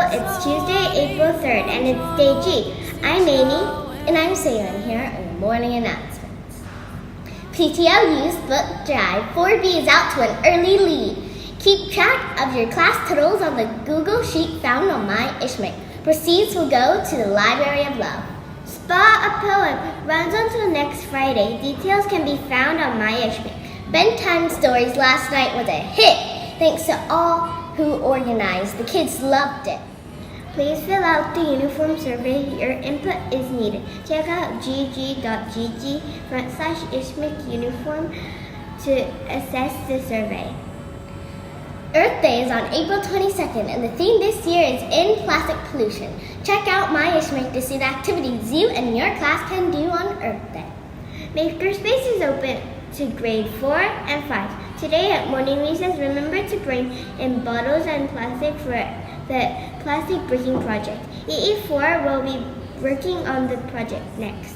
It's Tuesday, April 3rd, and it's Day G. I'm Amy, and I'm Selah, and here are the morning announcements. PTO Used Book Drive 4B is out to an early lead. Keep track of your class totals on the Google Sheet found on MyISHCMC. Proceeds will go to the Library of Love. Spot a Poem runs until next Friday. Details can be found on MyISHCMC. Bedtimes Stories last night was a hit, thanks to all who organized. The kids loved it. Please fill out the uniform survey. Your input is needed. Check out gg.gg/ishcmc uniform to assess the survey. Earth Day is on April 22nd, and the theme this year is End Plastic Pollution. Check out MyISHCMC to see the activities you and your class can do on Earth Day. MakerSpace is open to grade 4 and 5. Today at morning recess, remember to bring in bottles and plastic for the plastic breaking project. EE4 will be working on the project next.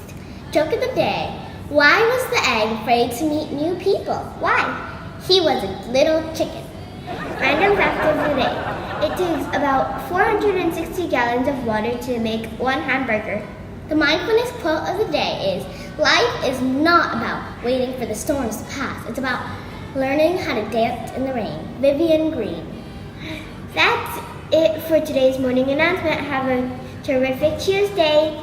Joke of the day. Why was the egg afraid to meet new people? Why? He was a little chicken. Random fact of the day. It takes about 460 gallons of water to make one hamburger. The mindfulness quote of the day is, life is not about waiting for the storms to pass. It's about learning how to dance in the rain. Vivian Green. That's it for today's morning announcement. Have a terrific Tuesday.